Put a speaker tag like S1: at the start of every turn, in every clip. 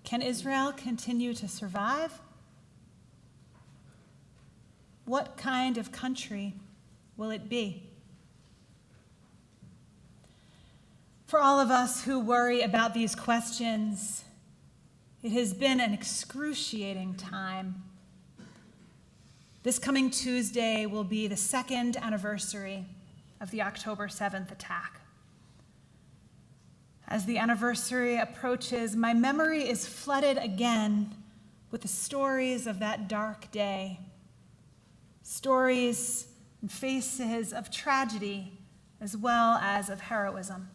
S1: Can Israel continue to survive? What kind of country will it be? For all of us who worry about these questions, it has been an excruciating time. This coming Tuesday will be the second anniversary of the October 7th attack. As the anniversary approaches, my memory is flooded again with the stories of that dark day. Stories and faces of tragedy as well as of heroism.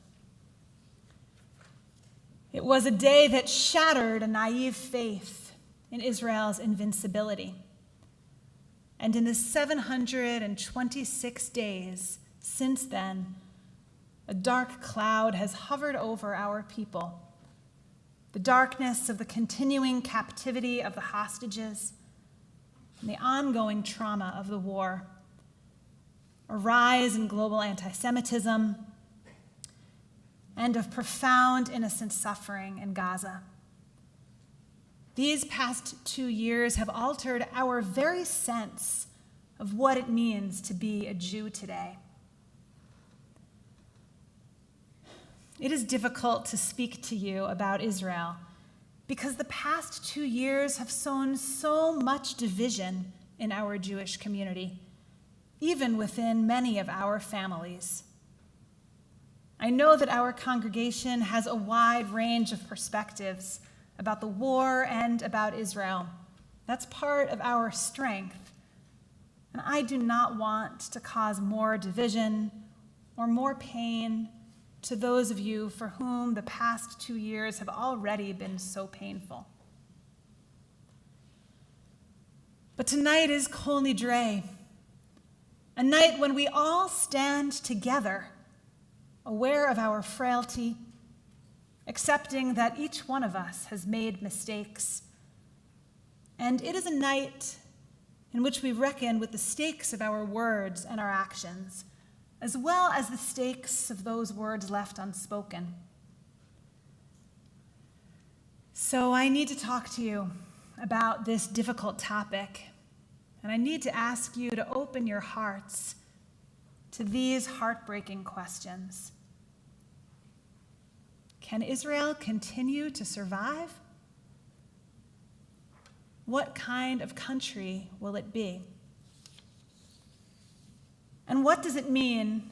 S1: It was a day that shattered a naive faith in Israel's invincibility. And in the 726 days since then, a dark cloud has hovered over our people. The darkness of the continuing captivity of the hostages and the ongoing trauma of the war. A rise in global anti-Semitism and of profound innocent suffering in Gaza. These past 2 years have altered our very sense of what it means to be a Jew today. It is difficult to speak to you about Israel because the past 2 years have sown so much division in our Jewish community, even within many of our families. I know that our congregation has a wide range of perspectives about the war and about Israel. That's part of our strength. And I do not want to cause more division or more pain to those of you for whom the past 2 years have already been so painful. But tonight is Kol Nidre, a night when we all stand together, aware of our frailty, accepting that each one of us has made mistakes. And it is a night in which we reckon with the stakes of our words and our actions, as well as the stakes of those words left unspoken. So I need to talk to you about this difficult topic, and I need to ask you to open your hearts to these heartbreaking questions. Can Israel continue to survive? What kind of country will it be? And what does it mean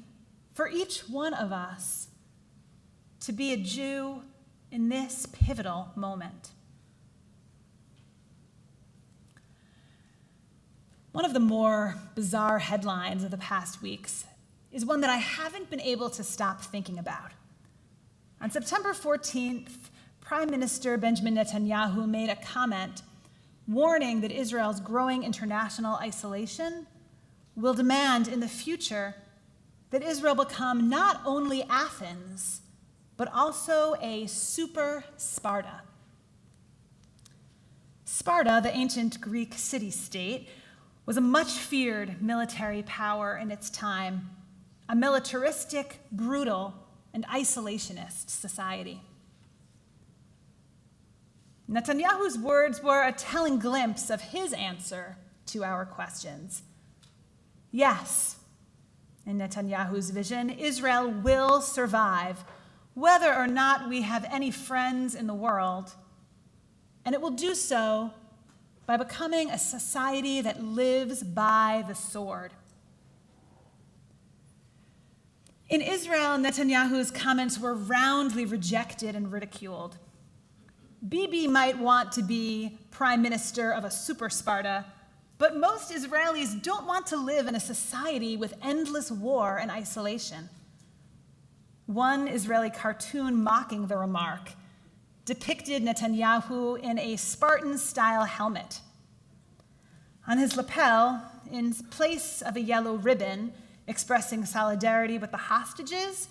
S1: for each one of us to be a Jew in this pivotal moment? One of the more bizarre headlines of the past weeks is one that I haven't been able to stop thinking about. On September 14th, Prime Minister Benjamin Netanyahu made a comment warning that Israel's growing international isolation will demand in the future that Israel become not only Athens, but also a super Sparta. Sparta, the ancient Greek city-state, was a much-feared military power in its time, a militaristic, brutal, and isolationist society. Netanyahu's words were a telling glimpse of his answer to our questions. Yes, in Netanyahu's vision, Israel will survive, whether or not we have any friends in the world, and it will do so by becoming a society that lives by the sword. In Israel, Netanyahu's comments were roundly rejected and ridiculed. Bibi might want to be prime minister of a super Sparta, but most Israelis don't want to live in a society with endless war and isolation. One Israeli cartoon mocking the remark depicted Netanyahu in a Spartan-style helmet. On his lapel, in place of a yellow ribbon expressing solidarity with the hostages,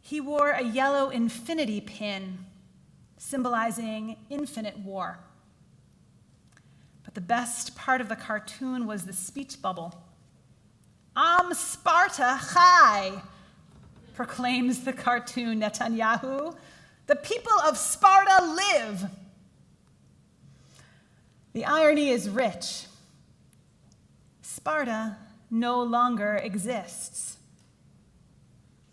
S1: he wore a yellow infinity pin symbolizing infinite war. But the best part of the cartoon was the speech bubble. "Am Sparta Chai," proclaims the cartoon Netanyahu. "The people of Sparta live." The irony is rich. Sparta no longer exists.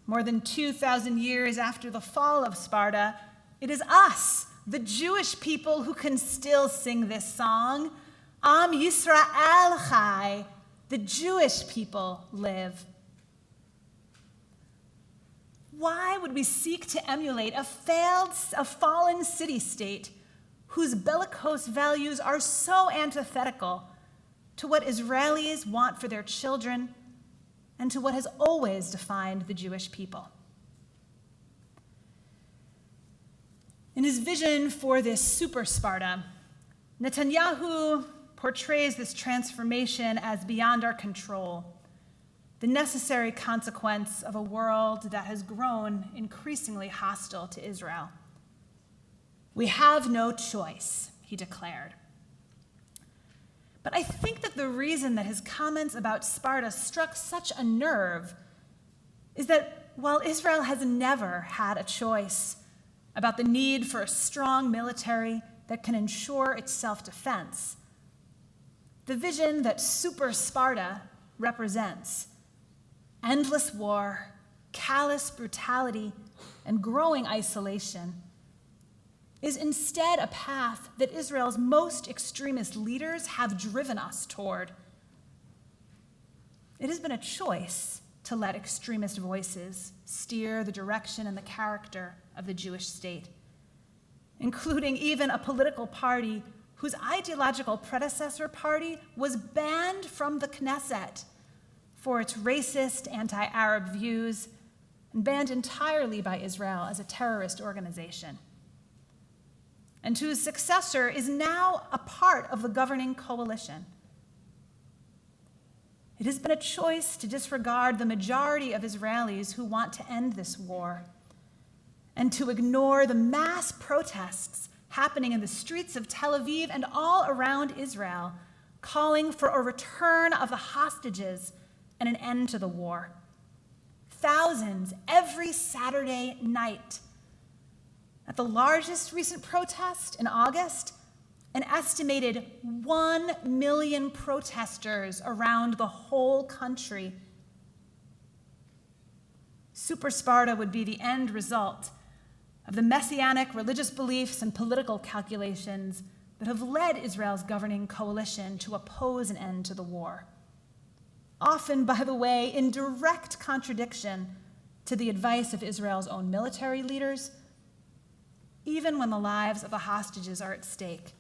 S1: More than 2,000 years after the fall of Sparta, it is us, the Jewish people, who can still sing this song. Am Yisrael Chai, the Jewish people live. Why would we seek to emulate a fallen city-state whose bellicose values are so antithetical to what Israelis want for their children and to what has always defined the Jewish people? In his vision for this super Sparta, Netanyahu portrays this transformation as beyond our control, the necessary consequence of a world that has grown increasingly hostile to Israel. We have no choice, he declared. But I think that the reason that his comments about Sparta struck such a nerve is that while Israel has never had a choice about the need for a strong military that can ensure its self-defense, the vision that super Sparta represents, endless war, callous brutality, and growing isolation, is instead a path that Israel's most extremist leaders have driven us toward. It has been a choice to let extremist voices steer the direction and the character of the Jewish state, including even a political party whose ideological predecessor party was banned from the Knesset for its racist, anti-Arab views, and banned entirely by Israel as a terrorist organization, and whose successor is now a part of the governing coalition. It has been a choice to disregard the majority of Israelis who want to end this war, and to ignore the mass protests happening in the streets of Tel Aviv and all around Israel, calling for a return of the hostages and an end to the war. Thousands every Saturday night. At the largest recent protest in August, an estimated 1 million protesters around the whole country. Super Sparta would be the end result of the messianic religious beliefs and political calculations that have led Israel's governing coalition to oppose an end to the war. Often, by the way, in direct contradiction to the advice of Israel's own military leaders, even when the lives of the hostages are at stake,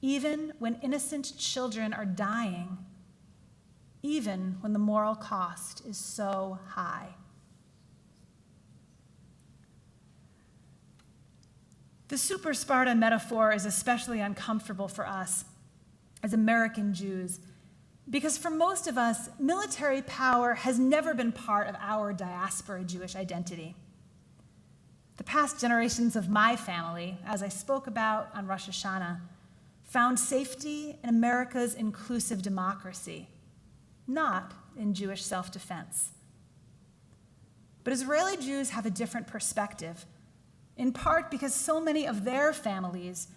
S1: even when innocent children are dying, even when the moral cost is so high. The super Sparta metaphor is especially uncomfortable for us as American Jews, because for most of us, military power has never been part of our diaspora Jewish identity. The past generations of my family, as I spoke about on Rosh Hashanah, found safety in America's inclusive democracy, not in Jewish self-defense. But Israeli Jews have a different perspective, in part because so many of their families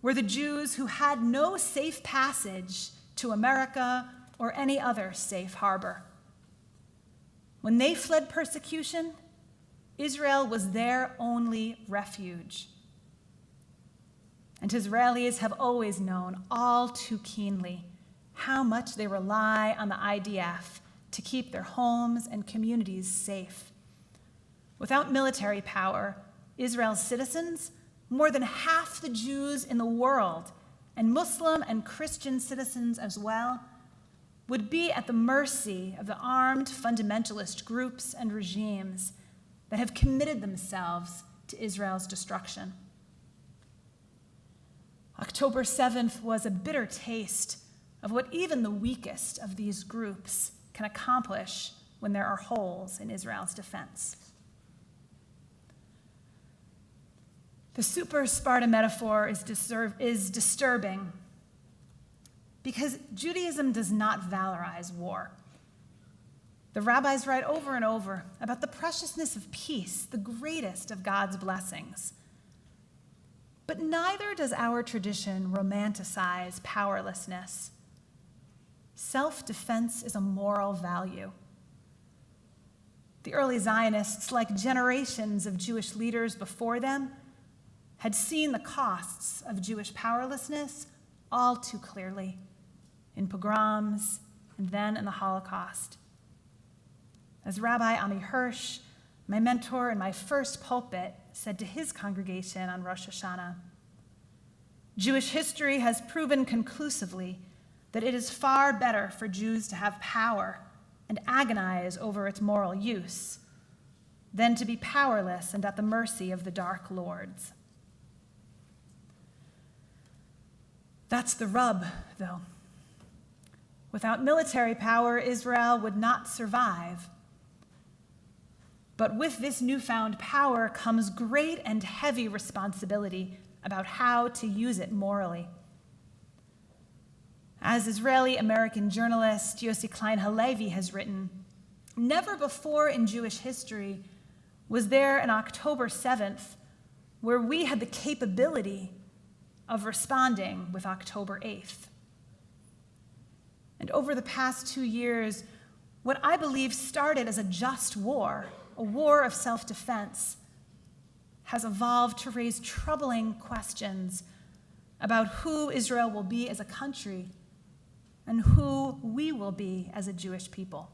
S1: were the Jews who had no safe passage to America or any other safe harbor. When they fled persecution, Israel was their only refuge. And Israelis have always known all too keenly how much they rely on the IDF to keep their homes and communities safe. Without military power, Israel's citizens, more than half the Jews in the world, and Muslim and Christian citizens as well, would be at the mercy of the armed fundamentalist groups and regimes that have committed themselves to Israel's destruction. October 7th was a bitter taste of what even the weakest of these groups can accomplish when there are holes in Israel's defense. The super Sparta metaphor is disturbing because Judaism does not valorize war. The rabbis write over and over about the preciousness of peace, the greatest of God's blessings. But neither does our tradition romanticize powerlessness. Self-defense is a moral value. The early Zionists, like generations of Jewish leaders before them, had seen the costs of Jewish powerlessness all too clearly in pogroms and then in the Holocaust. As Rabbi Ami Hirsch, my mentor in my first pulpit, said to his congregation on Rosh Hashanah, Jewish history has proven conclusively that it is far better for Jews to have power and agonize over its moral use than to be powerless and at the mercy of the dark lords. That's the rub, though. Without military power, Israel would not survive. But with this newfound power comes great and heavy responsibility about how to use it morally. As Israeli-American journalist Yossi Klein Halevi has written, never before in Jewish history was there an October 7th where we had the capability of responding with October 8th. And over the past 2 years, what I believe started as a just war, a war of self-defense, has evolved to raise troubling questions about who Israel will be as a country and who we will be as a Jewish people.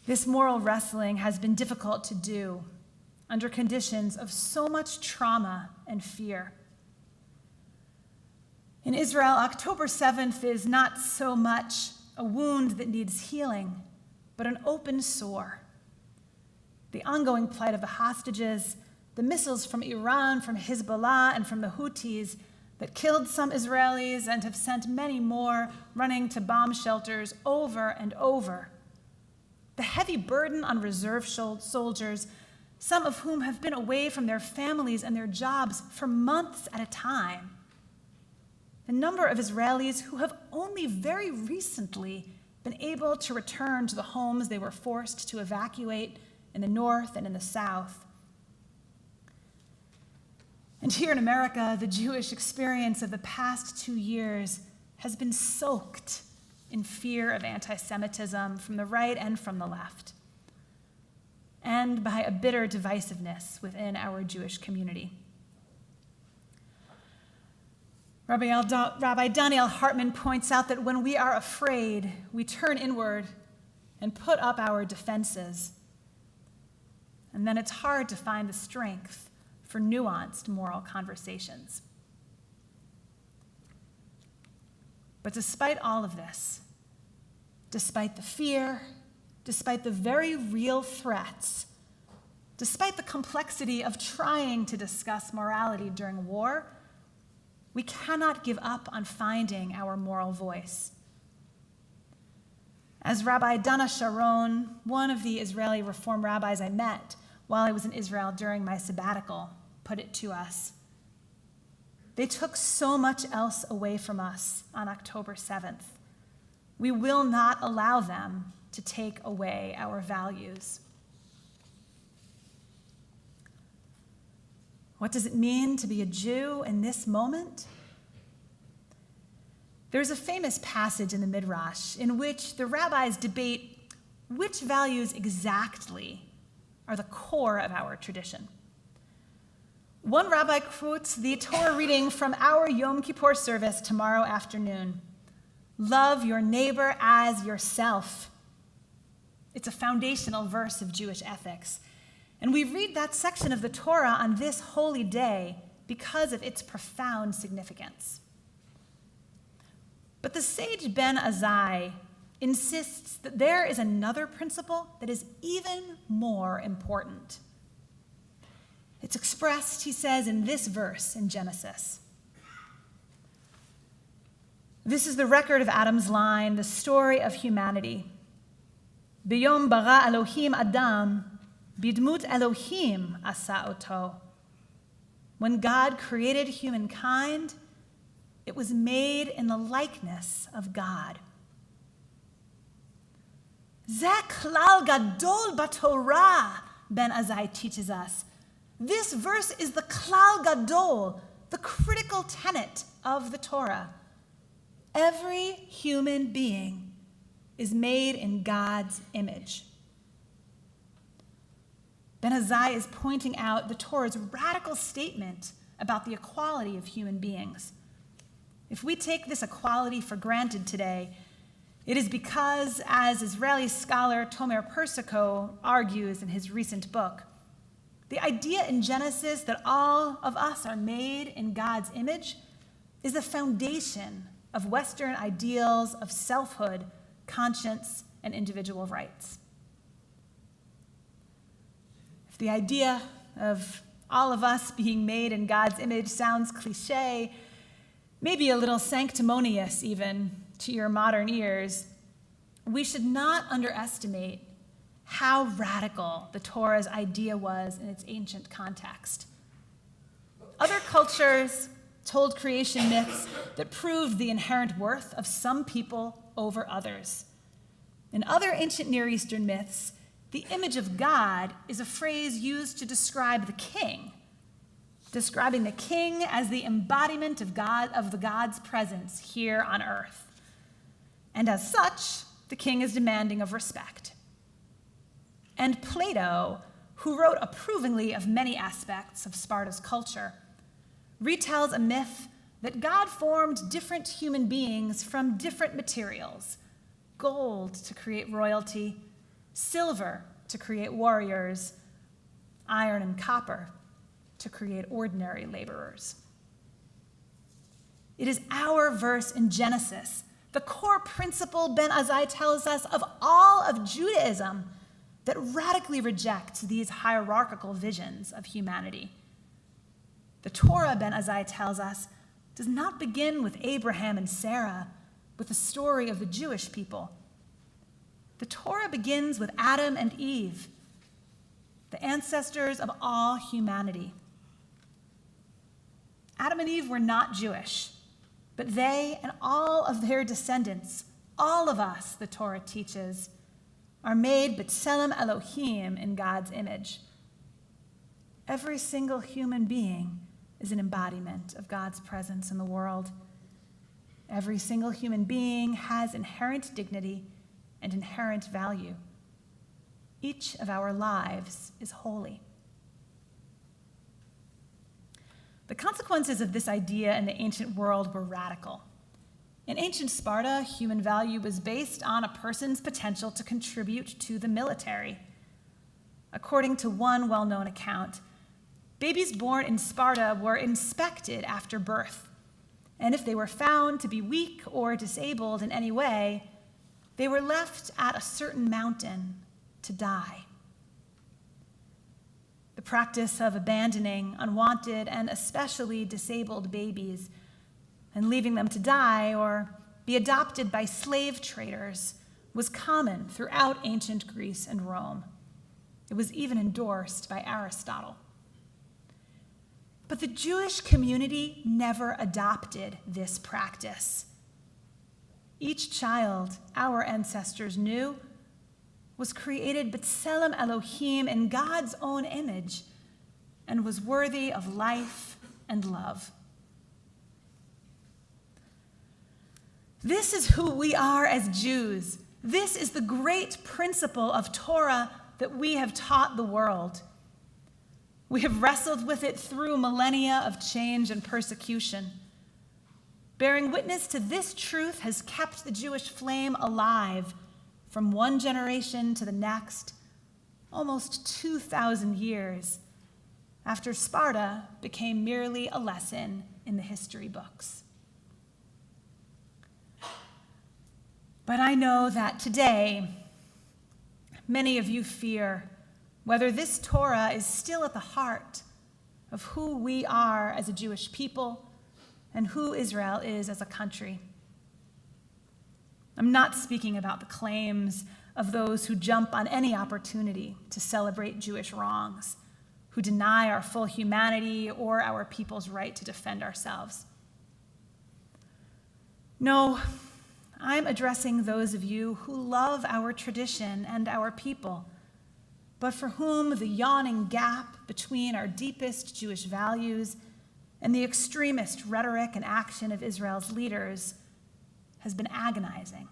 S1: This moral wrestling has been difficult to do under conditions of so much trauma and fear. In Israel, October 7th is not so much a wound that needs healing, but an open sore. The ongoing plight of the hostages, the missiles from Iran, from Hezbollah, and from the Houthis that killed some Israelis and have sent many more running to bomb shelters over and over. The heavy burden on reserve soldiers, some of whom have been away from their families and their jobs for months at a time. The number of Israelis who have only very recently been able to return to the homes they were forced to evacuate in the north and in the south. And here in America, the Jewish experience of the past 2 years has been soaked in fear of anti-Semitism from the right and from the left, and by a bitter divisiveness within our Jewish community. Rabbi Daniel Hartman points out that when we are afraid, we turn inward and put up our defenses. And then it's hard to find the strength for nuanced moral conversations. But despite all of this, despite the fear, despite the very real threats, despite the complexity of trying to discuss morality during war, we cannot give up on finding our moral voice. As Rabbi Dana Sharon, one of the Israeli Reform rabbis I met while I was in Israel during my sabbatical, put it to us, they took so much else away from us on October 7th. We will not allow them to take away our values. What does it mean to be a Jew in this moment? There's a famous passage in the Midrash in which the rabbis debate which values exactly are the core of our tradition. One rabbi quotes the Torah reading from our Yom Kippur service tomorrow afternoon. Love your neighbor as yourself. It's a foundational verse of Jewish ethics. And we read that section of the Torah on this holy day because of its profound significance. But the sage Ben Azai insists that there is another principle that is even more important. It's expressed, he says, in this verse in Genesis. This is the record of Adam's line, the story of humanity. B'yom bara Elohim Adam, bidmut Elohim asa oto. When God created humankind, it was made in the likeness of God. Zeh klal gadol b'Torah, Ben Azai teaches us. This verse is the klal gadol, the critical tenet of the Torah. Every human being is made in God's image. Ben Azai is pointing out the Torah's radical statement about the equality of human beings. If we take this equality for granted today, it is because, as Israeli scholar Tomer Persico argues in his recent book, the idea in Genesis that all of us are made in God's image is the foundation of Western ideals of selfhood, conscience, and individual rights. If the idea of all of us being made in God's image sounds cliche, maybe a little sanctimonious even to your modern ears, we should not underestimate how radical the Torah's idea was in its ancient context. Other cultures told creation myths that proved the inherent worth of some people over others. In other ancient Near Eastern myths, the image of God is a phrase used to describe the king, describing the king as the embodiment of the God's presence here on earth. And as such, the king is demanding of respect. And Plato, who wrote approvingly of many aspects of Sparta's culture, retells a myth that God formed different human beings from different materials: gold to create royalty, silver to create warriors, iron and copper to create ordinary laborers. It is our verse in Genesis, the core principle Ben Azai tells us of all of Judaism, that radically rejects these hierarchical visions of humanity. The Torah, Ben Azai tells us, does not begin with Abraham and Sarah, with the story of the Jewish people. The Torah begins with Adam and Eve, the ancestors of all humanity. Adam and Eve were not Jewish, but they and all of their descendants, all of us, the Torah teaches, are made b'tselem Elohim, in God's image. Every single human being is an embodiment of God's presence in the world. Every single human being has inherent dignity and inherent value. Each of our lives is holy. The consequences of this idea in the ancient world were radical. In ancient Sparta, human value was based on a person's potential to contribute to the military. According to one well-known account, babies born in Sparta were inspected after birth, and if they were found to be weak or disabled in any way, they were left at a certain mountain to die. The practice of abandoning unwanted and especially disabled babies and leaving them to die or be adopted by slave traders was common throughout ancient Greece and Rome. It was even endorsed by Aristotle. But the Jewish community never adopted this practice. Each child our ancestors knew was created b'tselem Elohim, in God's own image, and was worthy of life and love. This is who we are as Jews. This is the great principle of Torah that we have taught the world. We have wrestled with it through millennia of change and persecution. Bearing witness to this truth has kept the Jewish flame alive from one generation to the next, almost 2,000 years, after Sparta became merely a lesson in the history books. But I know that today, many of you fear whether this Torah is still at the heart of who we are as a Jewish people and who Israel is as a country. I'm not speaking about the claims of those who jump on any opportunity to celebrate Jewish wrongs, who deny our full humanity or our people's right to defend ourselves. No, I'm addressing those of you who love our tradition and our people, but for whom the yawning gap between our deepest Jewish values and the extremist rhetoric and action of Israel's leaders has been agonizing.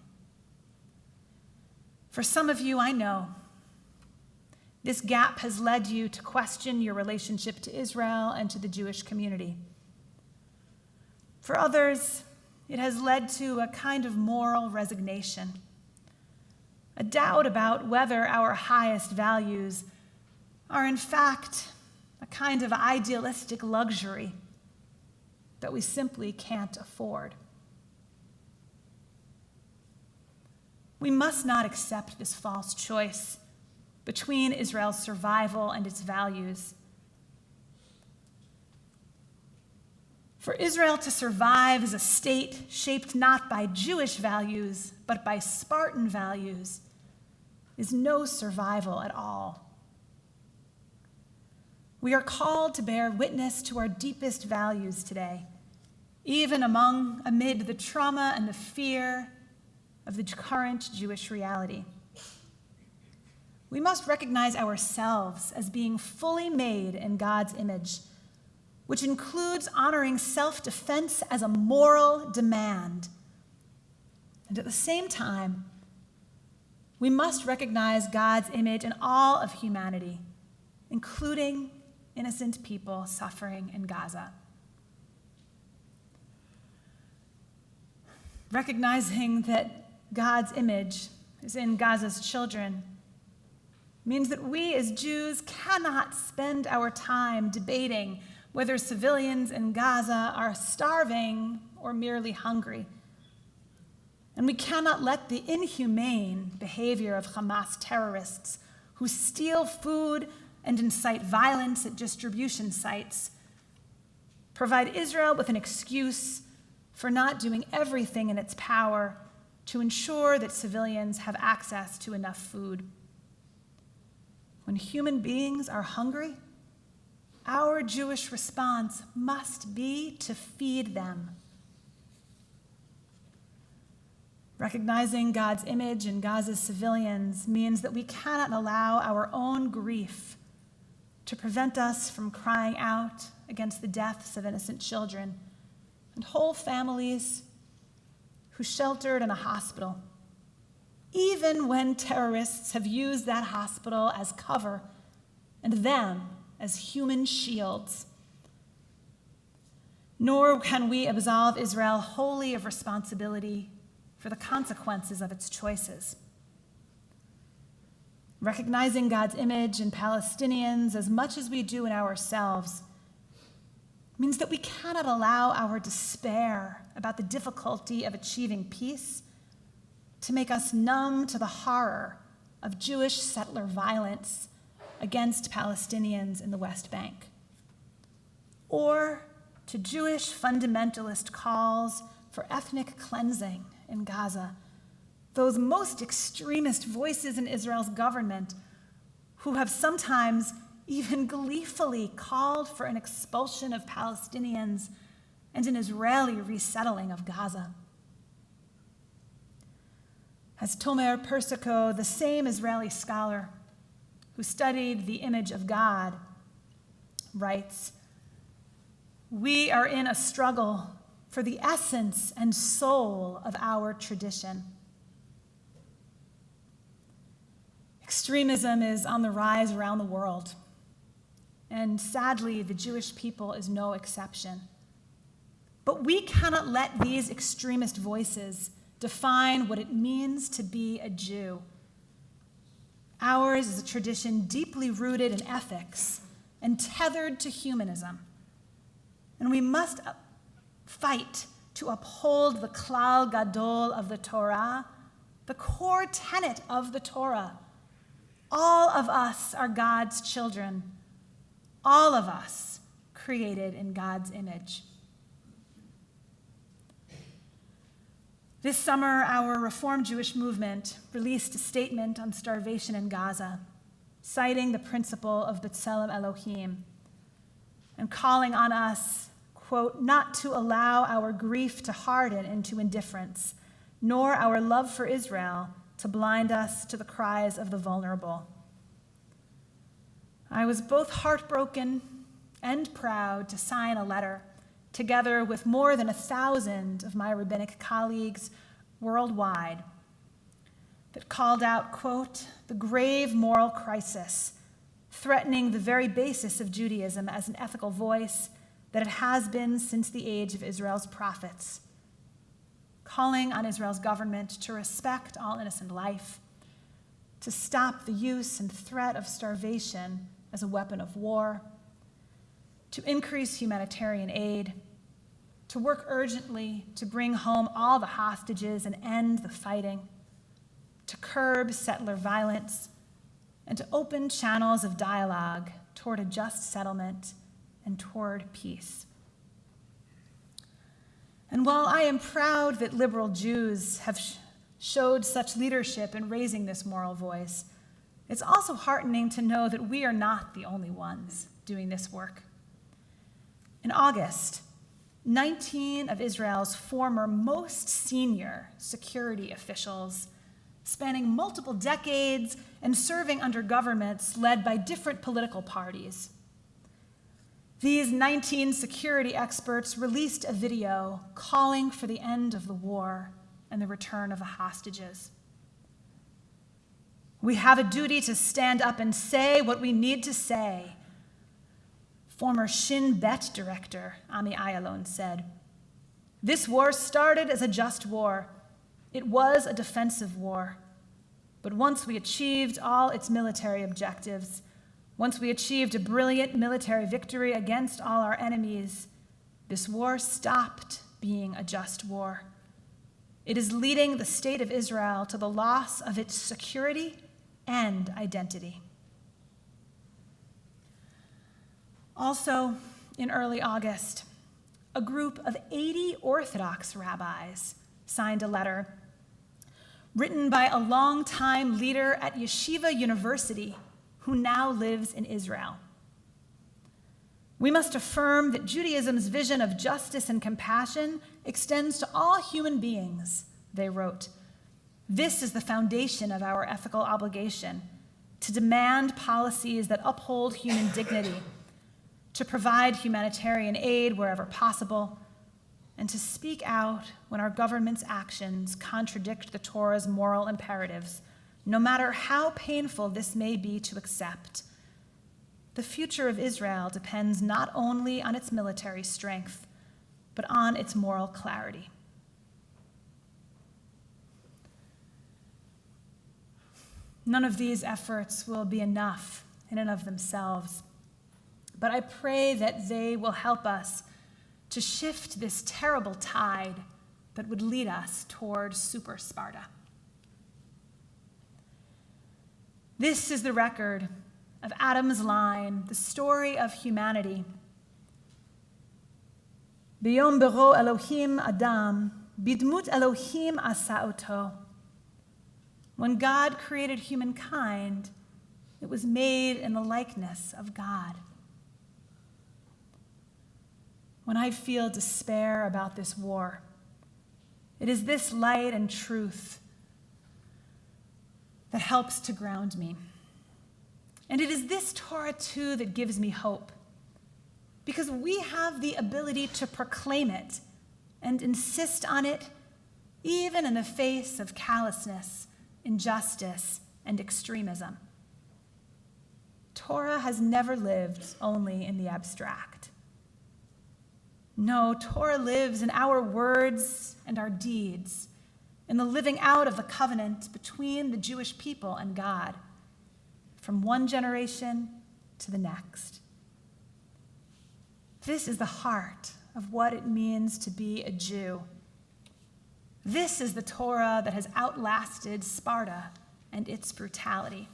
S1: For some of you, I know, this gap has led you to question your relationship to Israel and to the Jewish community. For others, it has led to a kind of moral resignation, a doubt about whether our highest values are in fact a kind of idealistic luxury that we simply can't afford. We must not accept this false choice between Israel's survival and its values. For Israel to survive as a state shaped not by Jewish values, but by Spartan values, is no survival at all. We are called to bear witness to our deepest values today, even amid the trauma and the fear of the current Jewish reality. We must recognize ourselves as being fully made in God's image, which includes honoring self-defense as a moral demand. And at the same time, we must recognize God's image in all of humanity, including innocent people suffering in Gaza. Recognizing that God's image is in Gaza's children means that we as Jews cannot spend our time debating whether civilians in Gaza are starving or merely hungry. And we cannot let the inhumane behavior of Hamas terrorists who steal food and incite violence at distribution sites provide Israel with an excuse for not doing everything in its power to ensure that civilians have access to enough food. When human beings are hungry, our Jewish response must be to feed them. Recognizing God's image in Gaza's civilians means that we cannot allow our own grief to prevent us from crying out against the deaths of innocent children and whole families who sheltered in a hospital, even when terrorists have used that hospital as cover and them as human shields. Nor can we absolve Israel wholly of responsibility for the consequences of its choices. Recognizing God's image in Palestinians as much as we do in ourselves means that we cannot allow our despair about the difficulty of achieving peace to make us numb to the horror of Jewish settler violence against Palestinians in the West Bank, or to Jewish fundamentalist calls for ethnic cleansing in Gaza, those most extremist voices in Israel's government who have sometimes even gleefully called for an expulsion of Palestinians and an Israeli resettling of Gaza. As Tomer Persico, the same Israeli scholar who studied the image of God, writes, "We are in a struggle for the essence and soul of our tradition. Extremism is on the rise around the world, and sadly, the Jewish people is no exception. But we cannot let these extremist voices define what it means to be a Jew. Ours is a tradition deeply rooted in ethics and tethered to humanism, and we must fight to uphold the klal gadol of the Torah, the core tenet of the Torah. All of us are God's children, all of us created in God's image." This summer, our Reformed Jewish movement released a statement on starvation in Gaza, citing the principle of B'Tselem Elohim and calling on us, quote, "not to allow our grief to harden into indifference, nor our love for Israel to blind us to the cries of the vulnerable." I was both heartbroken and proud to sign a letter, together with more than 1,000 of my rabbinic colleagues worldwide, that called out, quote, the grave moral crisis threatening the very basis of Judaism as an ethical voice that it has been since the age of Israel's prophets, calling on Israel's government to respect all innocent life, to stop the use and threat of starvation as a weapon of war, to increase humanitarian aid, to work urgently to bring home all the hostages and end the fighting, to curb settler violence, and to open channels of dialogue toward a just settlement and toward peace. And while I am proud that liberal Jews have showed such leadership in raising this moral voice, it's also heartening to know that we are not the only ones doing this work. In August, 19 of Israel's former most senior security officials, spanning multiple decades and serving under governments led by different political parties. These 19 security experts released a video calling for the end of the war and the return of the hostages. We have a duty to stand up and say what we need to say, former Shin Bet director Ami Ayalon said. This war started as a just war. It was a defensive war. But once we achieved all its military objectives, once we achieved a brilliant military victory against all our enemies, this war stopped being a just war. It is leading the state of Israel to the loss of its security and identity. Also, in early August, a group of 80 Orthodox rabbis signed a letter written by a longtime leader at Yeshiva University who now lives in Israel. We must affirm that Judaism's vision of justice and compassion extends to all human beings, they wrote. This is the foundation of our ethical obligation, to demand policies that uphold human dignity, to provide humanitarian aid wherever possible, and to speak out when our government's actions contradict the Torah's moral imperatives, no matter how painful this may be to accept. The future of Israel depends not only on its military strength, but on its moral clarity. None of these efforts will be enough in and of themselves, but I pray that they will help us to shift this terrible tide that would lead us toward Super Sparta. This is the record of Adam's line, the story of humanity. B'yom bero Elohim Adam, bidmut Elohim asa oto. When God created humankind, it was made in the likeness of God. When I feel despair about this war, it is this light and truth that helps to ground me. And it is this Torah, too, that gives me hope, because we have the ability to proclaim it and insist on it, even in the face of callousness, injustice, and extremism. Torah has never lived only in the abstract. No, Torah lives in our words and our deeds, in the living out of the covenant between the Jewish people and God, from one generation to the next. This is the heart of what it means to be a Jew. This is the Torah that has outlasted Sparta and its brutality.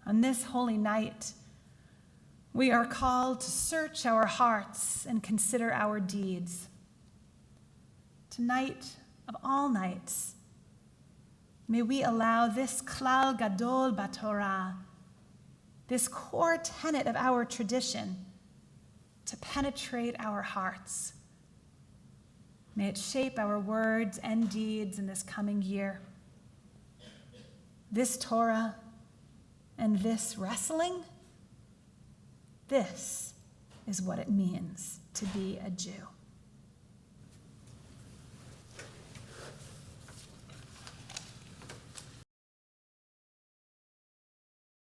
S1: On this holy night, we are called to search our hearts and consider our deeds. Tonight, of all nights, may we allow this klal gadol b'Torah, this core tenet of our tradition, to penetrate our hearts. May it shape our words and deeds in this coming year. This Torah, And this wrestling, this is what it means to be a Jew.